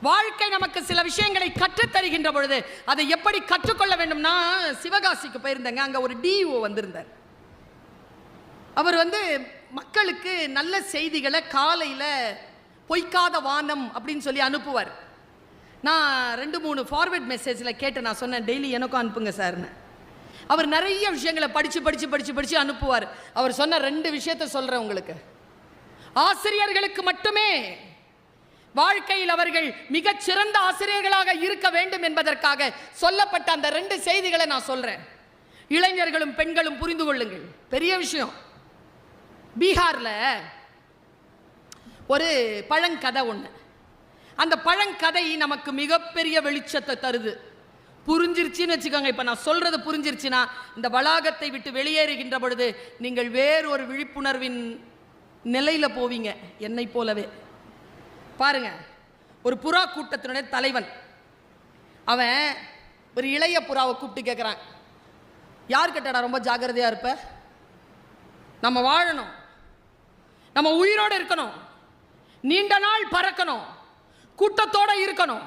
வாழ்க்கை நமக்கு சில விஷயங்களை கற்றுத் தருகின்ற பொழுது அதை எப்படி கற்றுக்கொள்ள வேண்டும்னா, சிவகாசிக்கு போயிருந்தேங்க. அங்கே ஒரு டிஓ வந்திருந்தார். அவர் மக்களுக்கு நல்ல செய்திகளை காலையில் பொய்க்காத வானம் அப்படின்னு சொல்லி அனுப்புவார். நான் 2-3 ஃபார்வர்ட் மெசேஜில் கேட்டு நான் சொன்னேன், டெய்லி எனக்கும் அனுப்புங்க சார்னு. அவர் நிறைய விஷயங்களை படித்து அனுப்புவார். அவர் சொன்ன 2 விஷயத்தை சொல்கிறேன் உங்களுக்கு. ஆசிரியர்களுக்கு மட்டுமே வாழ்க்கையில் அவர்கள் மிகச்சிறந்த ஆசிரியர்களாக இருக்க வேண்டும் என்பதற்காக சொல்லப்பட்ட அந்த 2 செய்திகளை நான் சொல்கிறேன். இளைஞர்களும் பெண்களும் புரிந்து கொள்ளுங்கள். பெரிய விஷயம். பீகாரில் ஒரு பழங்கதை ஒன்று. அந்த பழங்கதை நமக்கு மிகப்பெரிய வெளிச்சத்தை தருது. புரிஞ்சிருச்சுன்னு வச்சுக்கோங்க. இப்போ நான் சொல்கிறது புரிஞ்சிருச்சுன்னா இந்த வளாகத்தை விட்டு வெளியேறுகின்ற பொழுது நீங்கள் வேறு ஒரு விழிப்புணர்வின் நிலையில் போவீங்க. என்னை போலவே பாருங்க. ஒரு புறா கூட்டத்தினுடைய தலைவன் அவன் ஒரு இளைய புறாவை கூப்பிட்டு கேட்குறான், யார் கிட்டடா ரொம்ப ஜாக்கிரதையாக இருப்ப? நம்ம வாழணும், நம்ம உயிரோடு இருக்கணும், நீண்ட நாள் பறக்கணும், கூட்டத்தோடு இருக்கணும்,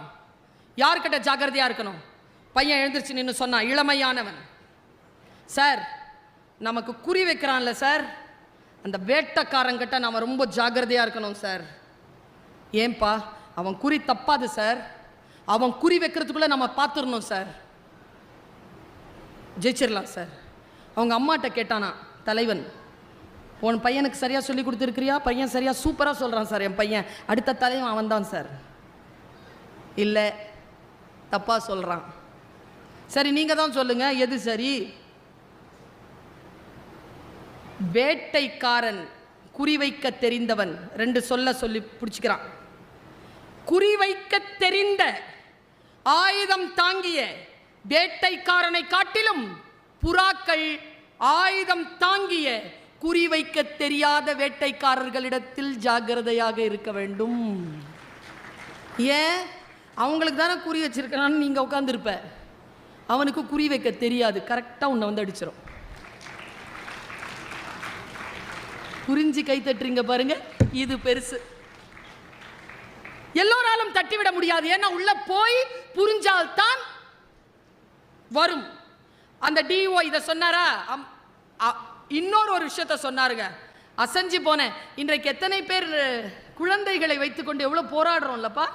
யார்கிட்ட ஜாக்கிரதையாக இருக்கணும்? பையன் எழுந்திருச்சு நின்று சொன்னான், இளமையானவன். சார், நமக்கு குறி வைக்கிறான்ல சார், அந்த வேட்டக்காரங்கிட்ட நாம் ரொம்ப ஜாக்கிரதையாக இருக்கணும் சார். ஏன்பா? அவன் குறி தப்பாது சார், அவன் குறி வைக்கிறதுக்குள்ளே நம்ம பார்த்துடணும் சார், ஜெயிச்சிடலாம் சார். அவங்க அம்மாட்ட கேட்டானா தலைவன், உன் பையனுக்கு சரியாக சொல்லி கொடுத்துருக்கிறியா? பையன் சரியாக சூப்பராக சொல்கிறான் சார், என் பையன் அடுத்த தலைவன் அவன் தான் சார். இல்லை, தப்பாக சொல்கிறான். சரி, நீங்கள் தான் சொல்லுங்கள், எது சரி? வேட்டைக்காரன் குறிவைக்க தெரிந்தவன் 2 சொல்லி பிடிச்சிக்கிறான். குறிவைக்க தெரிந்த ஆயுதம் தாங்கிய வேட்டைக்காரனை காட்டிலும் புறாக்கள் ஆயுதம் தாங்கிய குறிவைக்க தெரியாத வேட்டைக்காரர்களிடத்தில் ஜாக்கிரதையாக இருக்க வேண்டும். ஏன்? அவங்களுக்கு தானே குறி வச்சிருக்கான்னு நீங்கள் உட்காந்துருப்ப. அவனுக்கு குறி வைக்க தெரியாது, கரெக்டாக உன்னை அடிச்சிடும். புரிஞ்சு கை தட்டுறீங்க பாருங்க, இது பெருசு. எல்லோராலும் தட்டிவிட முடியாது. ஏன்னா உள்ள போய் புரிஞ்சால்தான் வரும். அந்த டிஓ இதை சொன்னாரா? இன்னொரு ஒரு விஷயத்த சொன்னாருங்க, அசஞ்சு போனேன். இன்றைக்கு எத்தனை பேர் குழந்தைகளை வைத்துக்கொண்டு எவ்வளோ போராடுறோம்லப்பா.